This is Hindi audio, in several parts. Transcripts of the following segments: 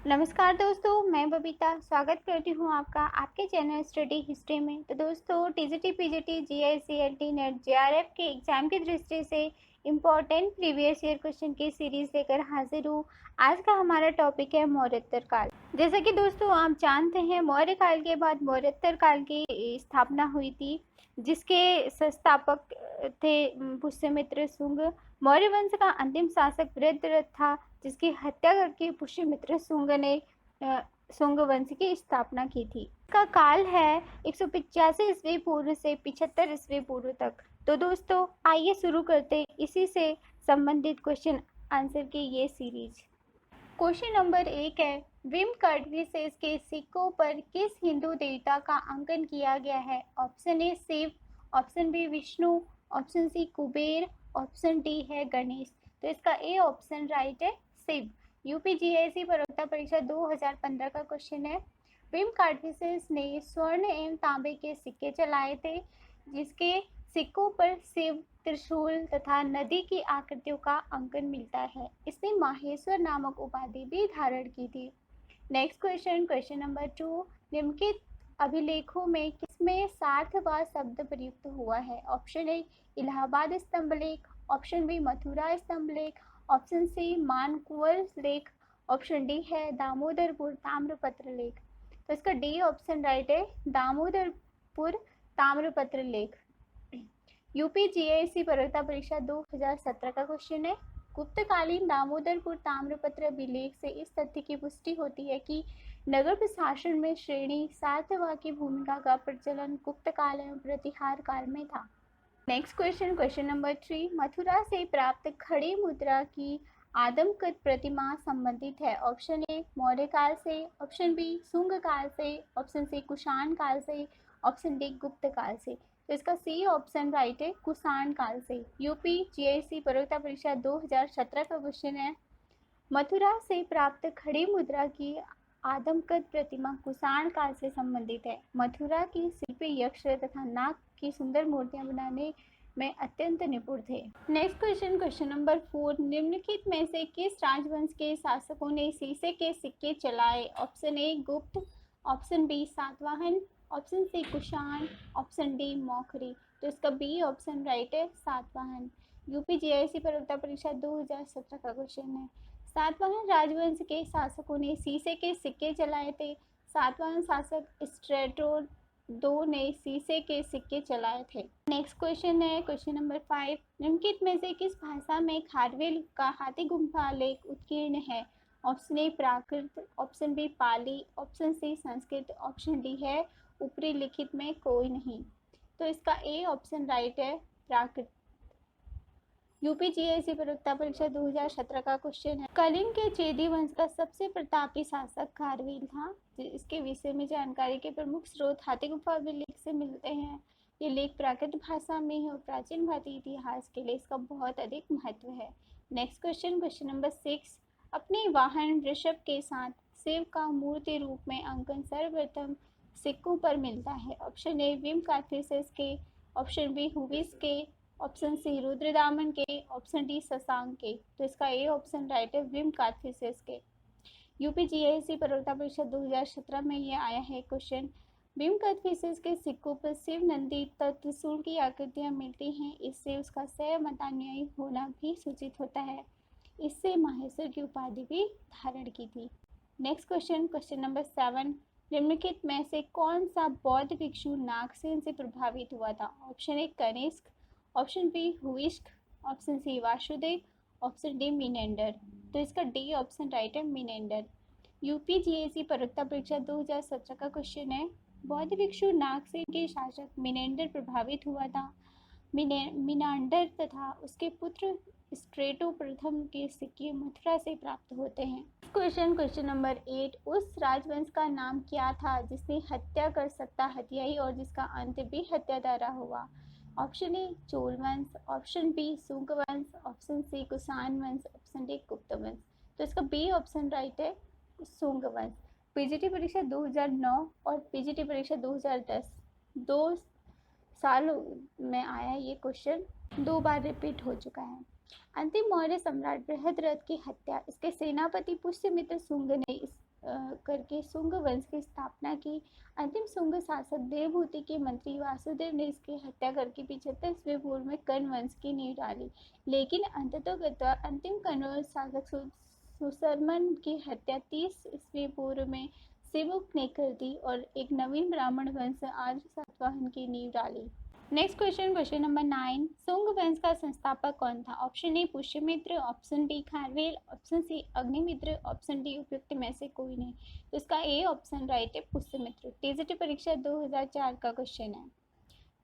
नमस्कार दोस्तों, मैं बबीता स्वागत करती हूँ आपका आपके चैनल स्टडी हिस्ट्री में। तो दोस्तों, TGT PGT GI CLT net JRF के एग्जाम की दृष्टि से इम्पोर्टेंट प्रीवियस ईयर क्वेश्चन की सीरीज लेकर हाजिर हूँ। आज का हमारा टॉपिक है मौर्योत्तर काल। जैसा कि दोस्तों आप जानते हैं, मौर्य काल के बाद मौर्योत्तर काल की स्थापना हुई थी, जिसके संस्थापक थे पुष्यमित्र शुंग। मौर्य वंश का अंतिम शासक वृद्धरथ था, जिसकी हत्या करके पुष्यमित्र शुंग ने शुंग वंश की स्थापना की थी। इसका काल है 185 ईस्वी पूर्व से 75 ईस्वी पूर्व तक। तो दोस्तों आइए शुरू करते इसी से संबंधित क्वेश्चन आंसर की ये सीरीज। क्वेश्चन नंबर 1 है, विम कर्टविसेस के सिक्कों पर किस हिंदू देवता का अंकन किया गया है? Option A Shiva, option B Vishnu, option C Kubera, option D है गणेश। तो इसका ए ऑप्शन राइट है, शिव। यूपीजीएससी परीक्षा परीक्षा 2015 का क्वेश्चन है। विम कार्टविसेस ने स्वर्ण एवं तांबे के सिक्के चलाए थे, जिसके सिक्कों पर शिव, त्रिशूल तथा नदी की आकृतियों का अंकन मिलता है। इसने माहेश्वर नामक उपाधि भी धारण की थी। नेक्स्ट क्वेश्चन नंबर 2, निम्नलिखित अभिलेखों में किसमें सार्थवाद शब्द प्रयुक्त हुआ है? ऑप्शन ए इलाहाबाद स्तंभ लेख, ऑप्शन बी मथुरा स्तंभ लेख, ऑप्शन सी मानकुवर लेख, ऑप्शन डी है दामोदरपुर ताम्रपत्र लेख। तो इसका डी ऑप्शन राइट है, दामोदरपुर ताम्रपत्र लेख। यूपीजीएससी परीक्षा 2017 का क्वेश्चन है। गुप्तकालीन दामोदरपुर ताम्रपत्र अभिलेख से इस तथ्य की पुष्टि होती है कि नगर प्रशासन में श्रेणी सातवां की भूमिका का प्रचलन गुप्त काल एवं प्रतिहार काल में था। नेक्स्ट क्वेश्चन नंबर 3, मथुरा से प्राप्त खड़ी मुद्रा की आदमकद प्रतिमा संबंधित है? ऑप्शन ए मौर्य काल से, ऑप्शन बी शुंग काल से, ऑप्शन सी कुषाण काल से, ऑप्शन डी गुप्त काल से। तो इसका सी ऑप्शन राइट है, कुषाण काल से। यूपी जीएससी परीक्षा 2017 का क्वेश्चन है, मथुरा से प्राप्त खड़ी मुद्रा की आदमकद प्रतिमा कुषाण काल से संबंधित है। मथुरा की शिल्पी यक्ष तथा नाग की सुंदर मूर्तियां बनाने में अत्यंत निपुण थे। नेक्स्ट क्वेश्चन नंबर 4, निम्नलिखित में से किस राजवंश के शासकों ने शीशे के सिक्के चलाए? Option A Gupta, option B Satavahana, option C Kushan, option D Maukhari. तो इसका बी ऑप्शन राइट है, सातवाहन। यूपीजीएससी परीक्षा 2017 का क्वेश्चन है। सातवाहन राजवंश के शासकों ने शीशे के सिक्के चलाए थे। सातवाहन शासक स्ट्रेटो दो ने शीशे के सिक्के चलाए थे। नेक्स्ट क्वेश्चन है क्वेश्चन नंबर 5, निम्नलिखित में से किस भाषा में खारवेल का हाथी गुम्फा लेख उत्कीर्ण है? Option A Prakrit, option B Pali, option C Sanskrit, option D है ऊपरी लिखित में कोई नहीं। तो इसका ए ऑप्शन राइट है, प्राकृत। यूपीजीएससी परीक्षा 2017 का क्वेश्चन है, कलिंग के चेदी वंश का सबसे प्रतापी शासक खारवेल था। इसके विषय में जानकारी के प्रमुख स्रोत हाथी गुम्फा अभिलेख से मिलते हैं। ये लेख प्राकृत भाषा में है और प्राचीन भारतीय इतिहास के लिए इसका बहुत अधिक महत्व है। नेक्स्ट क्वेश्चन नंबर 6, अपने वाहन वृषभ के साथ शिव का मूर्ति रूप में अंकन सर्वप्रथम सिक्कों पर मिलता है। ऑप्शन ए विम कार्थिसेस के, ऑप्शन बी हुविस के, ऑप्शन सी रुद्रदामन के, ऑप्शन डी शशांक के। तो इसका ए ऑप्शन राइट है, विम कार्थिसेस के। यूपीजीएससी परीक्षा 2017 में ये आया है क्वेश्चन, विम कार्थिसेस के सिक्कों पर शिव, नंदी तथा त्रिशूल की आकृतियां मिलती हैं। इससे उसका शैव मतानुयायी होना भी सूचित होता है। इससे माहेश्वर की उपाधि भी धारण की थी। नेक्स्ट क्वेश्चन नंबर 7, निम्नलिखित में से कौन सा बौद्ध भिक्षु नागसेन से प्रभावित हुआ था? Option A Kanishka, option B Huvishka, option C Vasudeva, option D Menander. तो इसका डी ऑप्शन राइट है, मिनेंडर। यूपीजीएससी परीक्षा 2017 का क्वेश्चन है, बौद्ध भिक्षु नागसेन के शासक मिनेंडर प्रभावित हुआ था। मिनांडर तथा उसके पुत्र स्ट्रेटो प्रथम के सिक्के मथुरा से प्राप्त होते हैं। क्वेश्चन नंबर 8, उस राजवंश का नाम क्या था जिसने हत्या कर सकता हत्याई और जिसका अंत भी हत्या द्वारा हुआ? ऑप्शन ए चोल वंश, ऑप्शन बी शुंग वंश, ऑप्शन सी कुषाण वंश, ऑप्शन डी गुप्त वंश। तो इसका बी ऑप्शन राइट है, शुंग वंश। पीजीटी परीक्षा 2009 और पीजीटी परीक्षा 2010 दो सालों में आया ये क्वेश्चन, 2 बार रिपीट हो चुका है। अंतिम मौर्य सम्राट बृहद्रथ की हत्या इसके सेनापति पुष्यमित्र शुंग ने इस करके शुंग वंश की स्थापना की। अंतिम शुंग शासक देवभूति के मंत्री वासुदेव ने इसकी हत्या करके 75 ईस्वी पूर्व में कर्ण वंश की नींव डाली, लेकिन अंततोगत्वा अंतिम कर्ण शासक सुशर्मन की हत्या 30 ईस्वी पूर्व में सिमुक ने कर दी और एक नवीन ब्राह्मण वंश आर्य सातवाहन की नींव डाली। नेक्स्ट क्वेश्चन नंबर 9, शुंग वंश का संस्थापक कौन था? Option A Pushyamitra, option B Kharavela, option C Agnimitra, option D उपयुक्त में से कोई नहीं। तो इसका ए ऑप्शन राइट है, पुष्यमित्र। टीजीटी परीक्षा 2004 का क्वेश्चन है।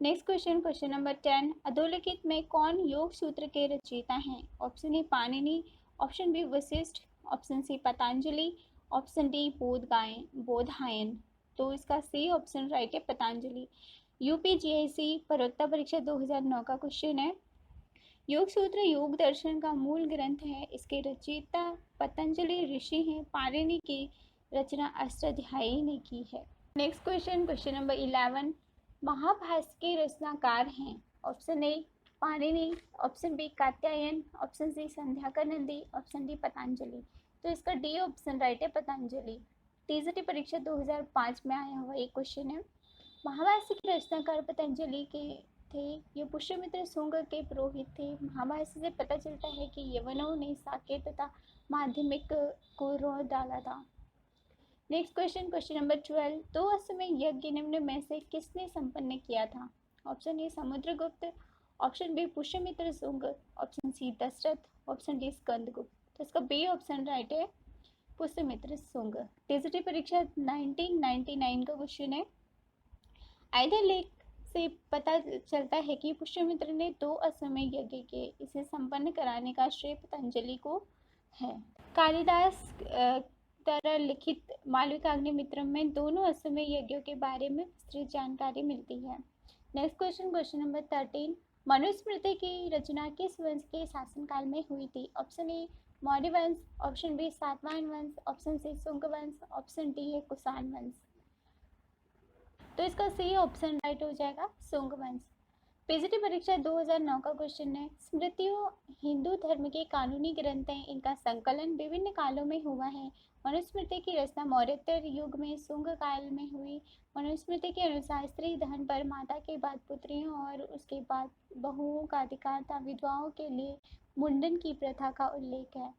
नेक्स्ट क्वेश्चन नंबर 10, अधोलिखित में कौन योग सूत्र के रचयिता हैं? Option A Panini, option B Vashishtha, option C Patanjali, option D Baudhayana. तो इसका सी ऑप्शन राइट है, पतंजलि। यूपीजीएससी परीक्षा परीक्षा 2009 का क्वेश्चन है। योग सूत्र योग दर्शन का मूल ग्रंथ है। इसके रचयिता पतंजलि ऋषि हैं। पाणिनि की रचना अष्टाध्यायी ने की है। नेक्स्ट क्वेश्चन नंबर 11, महाभाष्य के रचनाकार हैं? Option A Panini, option B Katyayana, option C Sandhyakar Nandi, option D Patanjali. तो इसका डी ऑप्शन राइट है, पतंजलि। टीजीटी परीक्षा 2005 में आया हुआ एक क्वेश्चन है। महाभाष्य के रचनाकार पतंजलि के थे। ये पुष्यमित्र शुंग के पुरोहित थे। महाभाष्य से पता चलता है कि यवनों ने साकेत तथा माध्यमिक को रोक डाला था। नेक्स्ट क्वेश्चन नंबर 12, दो अश्वमेध यज्ञ निम्न में से किसने संपन्न किया था? Option A Samudragupta, option B Pushyamitra Shunga, option C Dasharatha, option D Skandagupta. तो इसका बी ऑप्शन राइट है, पुष्यमित्र शुंग। टीजीटी परीक्षा 1999 का क्वेश्चन है। आइदर लेख से पता चलता है कि पुष्यमित्र ने दो अश्वमेध यज्ञ किए। इसे संपन्न कराने का श्रेय पतंजलि को है। कालिदास द्वारा लिखित मालविकाग्निमित्रम में दोनों अश्वमेध यज्ञों के बारे में विस्तृत जानकारी मिलती है। नेक्स्ट क्वेश्चन नंबर 13, मनुस्मृति की रचना किस वंश के शासनकाल में हुई थी? ऑप्शन ए मौर्य वंश, ऑप्शन बी सातवाहन वंश, ऑप्शन सी शुंग वंश, ऑप्शन डी है कुषाण वंश। तो इसका सी ऑप्शन राइट हो जाएगा, शुंग वंश। पीजीटी परीक्षा 2009 का क्वेश्चन है। स्मृतियों हिंदू धर्म के कानूनी ग्रंथ हैं। इनका संकलन विभिन्न कालों में हुआ है। मनुस्मृति की रचना मौर्योत्तर युग में शुंग काल में हुई। मनुस्मृति के अनुसार स्त्री धन पर, माता के बाद पुत्रियों और उसके बाद बहुओं का अधिकार था। विधवाओं के लिए मुंडन की प्रथा का उल्लेख है।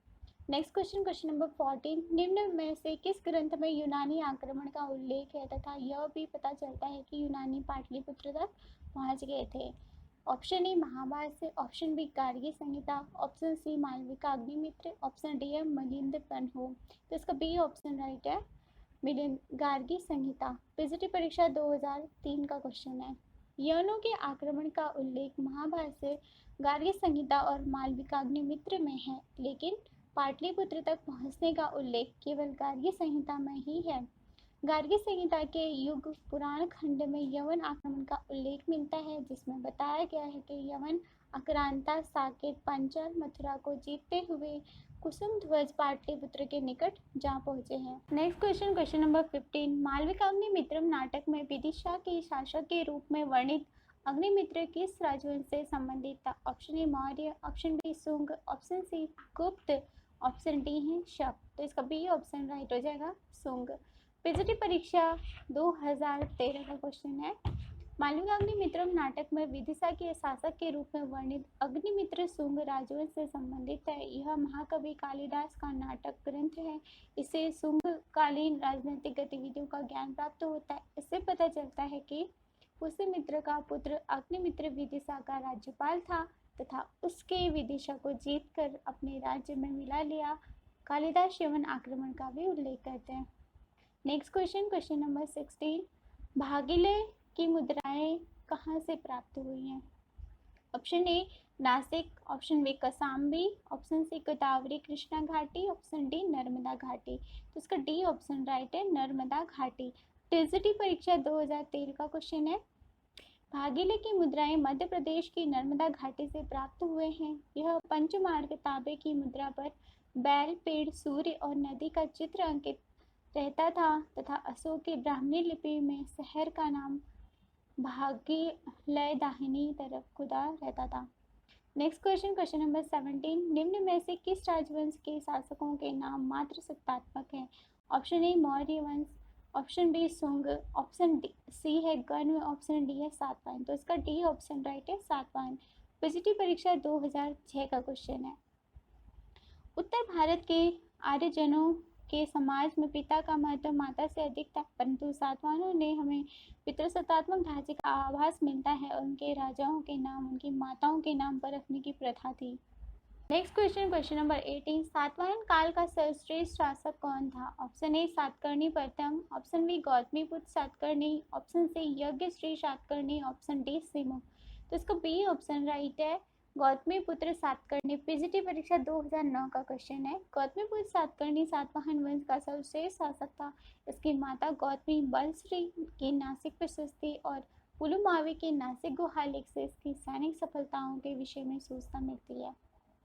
नेक्स्ट क्वेश्चन नंबर 14, निम्न में से किस ग्रंथ में यूनानी आक्रमण का उल्लेख है तथा यह भी पता चलता है कि यूनानी पाटलिपुत्र तक पहुंच गए थे? Option A Mahabhashya, option B Gargi Samhita, option C Malavika Agnimitra, option D है मिलिंद हो। तो इसका बी ऑप्शन राइट है, मिलिंद गार्गी संहिता। पीजीटी परीक्षा 2003 का क्वेश्चन है। यवनों के आक्रमण का उल्लेख महाभाष्य, गार्गी संहिता और मालविकाग्निमित्र में है, लेकिन पाटलिपुत्र तक पहुंचने का उल्लेख केवल गार्गी संहिता में ही है। गार्गी संहिता के युग पुराण खंड में यवन आक्रमण का उल्लेख मिलता है, जिसमें बताया गया है कि यवन आक्रांता साकेत पांचाल मथुरा को जीतते हुए कुसुम ध्वज पाटलिपुत्र के निकट जा पहुंचे हैं। नेक्स्ट क्वेश्चन नंबर 15, मालविकाग्निमित्रम नाटक में विदिशा के शासक के रूप में वर्णित अग्निमित्र किस राजवंश से संबंधित था? Option A Maurya, option B Shunga, option C Gupta, option D है शक। तो इसका बी ऑप्शन राइट हो जाएगा, शुंग। पीजीटी परीक्षा 2013 का क्वेश्चन है। मालविकाग्निमित्रम नाटक में विदिशा के शासक के रूप में वर्णित अग्निमित्र शुंग राजवंश से संबंधित है। यह महाकवि कालिदास का नाटक ग्रंथ है। इससे शुंगकालीन राजनीतिक गतिविधियों का ज्ञान प्राप्त होता है। इससे पता चलता है कि पुष्यमित्र का पुत्र अग्निमित्र विदिशा का राज्यपाल था तथा उसके विदिशा को जीतकर अपने राज्य में मिला लिया। कालिदास यवन आक्रमण का भी उल्लेख करते हैं। नेक्स्ट क्वेश्चन नंबर 16, भागिले की मुद्राएं कहाँ से प्राप्त हुई हैं? Option A Nashik, option B Kausambi, option C Godavari Krishna घाटी, ऑप्शन डी नर्मदा घाटी। तो इसका डी ऑप्शन राइट है, नर्मदा घाटी। टीजीटी परीक्षा 2013 का क्वेश्चन है। भागिले की मुद्राएं मध्य प्रदेश की नर्मदा घाटी से प्राप्त हुए हैं। यह पंचमार्ग तांबे की मुद्रा पर बैल, पेड़, सूर्य और नदी का चित्र अंकित रहता था तथा अशोक की ब्राह्मी लिपि में शहर का नाम भागिलय दाहिनी तरफ खुदा रहता था। नेक्स्ट क्वेश्चन नंबर 17, निम्न में से किस राजवंश के शासकों के नाम मात्र सत्तात्मक हैं? ऑप्शन ए मौर्य वंश, ऑप्शन बी सुंग, ऑप्शन डी सी है गण, ऑप्शन डी है सातवाहन। तो इसका डी ऑप्शन राइट है, सातवाहन। पीजीटी परीक्षा 2006 का क्वेश्चन है। उत्तर भारत के आर्यजनों के समाज में पिता का महत्व माता से अधिक था, परंतु सातवाहनों ने हमें पितृसत्तात्मक ढांचे का आभास मिलता है और उनके राजाओं के नाम उनकी माताओं के नाम पर रखने की प्रथा थी। Next question, question number 18, Satavahana काल का सर्वश्रेष्ठ शासक कौन था? ऑप्शन ए सातकर्णी प्रथम, option B Gautamiputra Satakarni, option C Yajnashri Satakarni, option D Simuka. तो इसका बी ऑप्शन राइट है, गौतमीपुत्र सातकर्णी। पीजीटी परीक्षा 2009 का क्वेश्चन है। गौतमीपुत्र सातकर्णी सातवाहन वंश का सर्वश्रेष्ठ शासक था। इसकी माता गौतमी बलश्री की नासिक प्रशस्ति और पुलुमावी के नासिक गुहा लेख से इसकी सैनिक सफलताओं के विषय में सूचना मिलती है।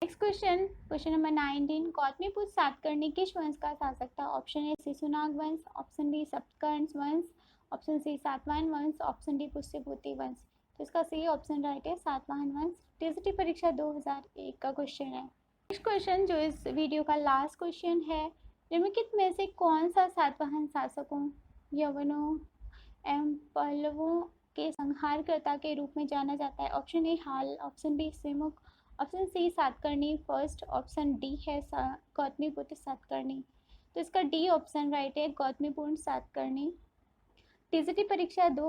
Next question, question number 19, Gautamiputra Satakarni किस वंश का शासक था? ऑप्शन ए शिशुनाग वंश, ऑप्शन बी सप्तकर्ण वंश, ऑप्शन सी सातवाहन वंश, ऑप्शन डी पुष्यभूति वंश। तो इसका सी ऑप्शन राइट है, सातवाहन वंश। टीजीटी परीक्षा 2001 का क्वेश्चन है। नेक्स्ट क्वेश्चन जो इस वीडियो का लास्ट क्वेश्चन है, निम्नलिखित में से कौन सा सातवाहन शासकों यवनों एवं पल्लवों के संहारकर्ता के रूप में जाना जाता है? Option A Hala, option B Simuka, option C Satakarni first, option D है गौतमीपुत्र सातकर्णी। तो इसका डी ऑप्शन राइट है, गौतमीपुत्र सातकर्णी। टीजीटी परीक्षा 2